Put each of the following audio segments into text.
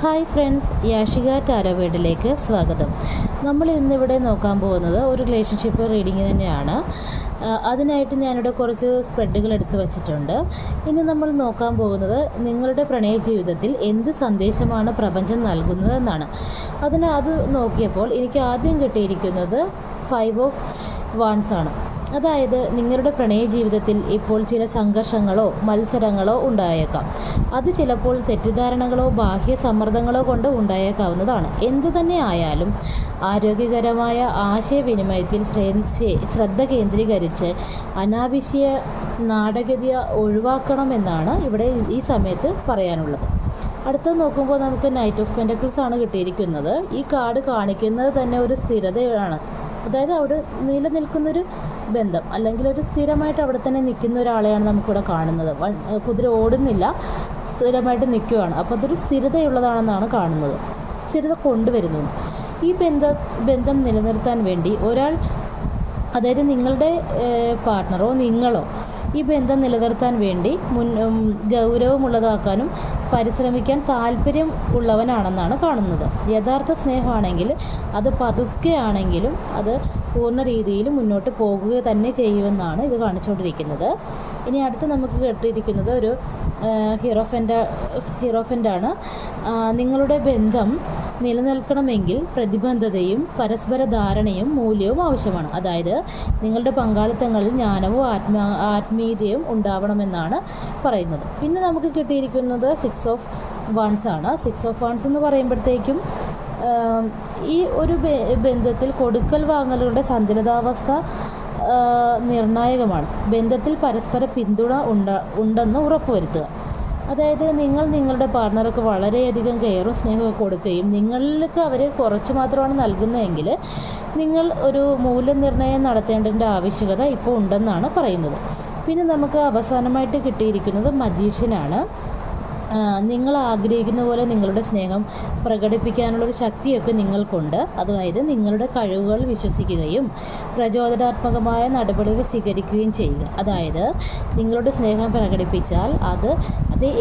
Hi friends, Yashika tarot വീഡിയോയിലേക്ക് സ്വാഗതം. നമ്മൾ ഇന്നിവിടെ നോക്കാൻ പോകുന്നത് ഒരു റിലേഷൻഷിപ്പ് റീഡിങ് തന്നെയാണ്. അതിനായിട്ട് ഞാനിവിടെ കുറച്ച് സ്പ്രെഡുകൾ എടുത്ത് വച്ചിട്ടുണ്ട്. ഇനി നമ്മൾ നോക്കാൻ പോകുന്നത് നിങ്ങളുടെ പ്രണയ ജീവിതത്തിൽ എന്ത് സന്ദേശമാണ് പ്രപഞ്ചം നൽകുന്നതെന്നാണ്. അത് നോക്കിയപ്പോൾ എനിക്ക് ആദ്യം കിട്ടിയിരിക്കുന്നത് 5 ഓഫ് വാൻഡ്സ് ആണ്. അതായത് നിങ്ങളുടെ പ്രണയ ജീവിതത്തിൽ ഇപ്പോൾ ചില സംഘർഷങ്ങളോ മത്സരങ്ങളോ ഉണ്ടായേക്കാം. അത് ചിലപ്പോൾ തെറ്റിദ്ധാരണകളോ ബാഹ്യ സമ്മർദ്ദങ്ങളോ കൊണ്ട് ഉണ്ടായേക്കാവുന്നതാണ്. എന്തു തന്നെ ആയാലും ആരോഗ്യകരമായ ആശയവിനിമയത്തിൽ ശ്രദ്ധ കേന്ദ്രീകരിച്ച് അനാവശ്യ നാടകീയത ഒഴിവാക്കണമെന്നാണ് ഇവിടെ ഈ സമയത്ത് പറയാനുള്ളത്. അടുത്തത് നോക്കുമ്പോൾ നമുക്ക് നൈറ്റ് ഓഫ് പെൻറ്റക്കിൾസ് ആണ് കിട്ടിയിരിക്കുന്നത്. ഈ കാർഡ് കാണിക്കുന്നത് തന്നെ ഒരു സ്ഥിരതയാണ്. അതായത് അവിടെ നിലനിൽക്കുന്നൊരു ബന്ധം, അല്ലെങ്കിൽ ഒരു സ്ഥിരമായിട്ട് അവിടെ തന്നെ നിൽക്കുന്ന ഒരാളെയാണ് നമുക്കിവിടെ കാണുന്നത്. കുതിര ഓടുന്നില്ല, സ്ഥിരമായിട്ട് നിൽക്കുകയാണ്. അപ്പോൾ അതൊരു സ്ഥിരതയുള്ളതാണെന്നാണ് കാണുന്നത്. സ്ഥിരത കൊണ്ടുവരുന്നു. ഈ ബന്ധം നിലനിർത്താൻ വേണ്ടി ഒരാൾ, അതായത് നിങ്ങളുടെ പാർട്ട്ണറോ നിങ്ങളോ ഈ ബന്ധം നിലനിർത്താൻ വേണ്ടി ഗൗരവമുള്ളതാക്കാനും പരിശ്രമിക്കാൻ താല്പര്യം ഉള്ളവനാണെന്നാണ് കാണുന്നത്. യഥാർത്ഥ സ്നേഹമാണെങ്കിൽ അത് പതുക്കെ ആണെങ്കിലും അത് പൂർണ്ണ രീതിയിൽ മുന്നോട്ട് പോകുക തന്നെ ചെയ്യുമെന്നാണ് ഇത് കാണിച്ചുകൊണ്ടിരിക്കുന്നത്. ഇനി അടുത്ത് നമുക്ക് കേട്ടിരിക്കുന്നത് ഒരു ഹീറോഫൻ്റാണ്. നിങ്ങളുടെ ബന്ധം നിലനിൽക്കണമെങ്കിൽ പ്രതിബദ്ധതയും പരസ്പര ധാരണയും മൂല്യവും ആവശ്യമാണ്. അതായത് നിങ്ങളുടെ പങ്കാളിത്തങ്ങളിൽ ജ്ഞാനവും ആത്മീയതയും ഉണ്ടാവണമെന്നാണ് പറയുന്നത്. പിന്നെ നമുക്ക് കിട്ടിയിരിക്കുന്നത് 6 ഓഫ് വാൻഡ്സ് ആണ്. 6 ഓഫ് വാൻഡ്സ് എന്ന് പറയുമ്പോഴത്തേക്കും ഈ ഒരു ബന്ധത്തിൽ കൊടുക്കൽ വാങ്ങലുകളുടെ സന്തുലിതാവസ്ഥ നിർണായകമാണ്. ബന്ധത്തിൽ പരസ്പര പിന്തുണ ഉണ്ടെന്ന് ഉറപ്പുവരുത്തുക. അതായത് നിങ്ങൾ നിങ്ങളുടെ പാർട്ട്ണർക്ക് വളരെയധികം കെയറും സ്നേഹവും കൊടുക്കുകയും നിങ്ങൾക്ക് അവർ കുറച്ച് മാത്രമാണ് നൽകുന്നതെങ്കിൽ നിങ്ങൾ ഒരു മൂല്യനിർണ്ണയം നടത്തേണ്ടതിൻ്റെ ആവശ്യകത ഇപ്പോൾ ഉണ്ടെന്നാണ് പറയുന്നത്. പിന്നെ നമുക്ക് അവസാനമായിട്ട് കിട്ടിയിരിക്കുന്നത് മജീഷ്യനാണ്. നിങ്ങൾ ആഗ്രഹിക്കുന്ന പോലെ നിങ്ങളുടെ സ്നേഹം പ്രകടിപ്പിക്കാനുള്ളൊരു ശക്തിയൊക്കെ നിങ്ങൾക്കുണ്ട്. അതായത് നിങ്ങളുടെ കഴിവുകൾ വിശ്വസിക്കുകയും പ്രചോദനാത്മകമായ നടപടികൾ സ്വീകരിക്കുകയും ചെയ്യുക. അതായത് നിങ്ങളുടെ സ്നേഹം പ്രകടിപ്പിച്ചാൽ അത്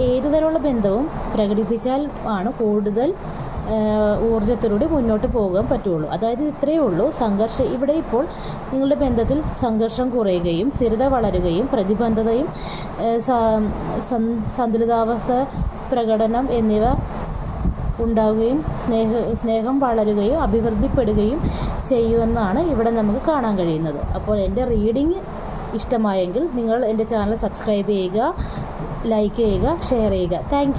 ഏത് തരമുള്ള ബന്ധവും പ്രകടിപ്പിച്ചാൽ ആണ് കൂടുതൽ ഊർജ്ജത്തിലൂടെ മുന്നോട്ട് പോകാൻ പറ്റുള്ളൂ. അതായത് ഇത്രയേ ഉള്ളൂ. ഇവിടെ ഇപ്പോൾ നിങ്ങളുടെ ബന്ധത്തിൽ സംഘർഷം കുറയുകയും സ്ഥിരത വളരുകയും പ്രതിബദ്ധതയും സന്തുലിതാവസ്ഥ പ്രകടനം എന്നിവ ഉണ്ടാവുകയും സ്നേഹം വളരുകയും അഭിവൃദ്ധിപ്പെടുകയും ചെയ്യുമെന്നാണ് ഇവിടെ നമുക്ക് കാണാൻ കഴിയുന്നത്. അപ്പോൾ എൻ്റെ റീഡിങ് ഇഷ്ടമായെങ്കിൽ നിങ്ങൾ എൻ്റെ ചാനൽ സബ്സ്ക്രൈബ് ചെയ്യുക, ലൈക്ക് ചെയ്യുക, ഷെയർ ചെയ്യുക. താങ്ക്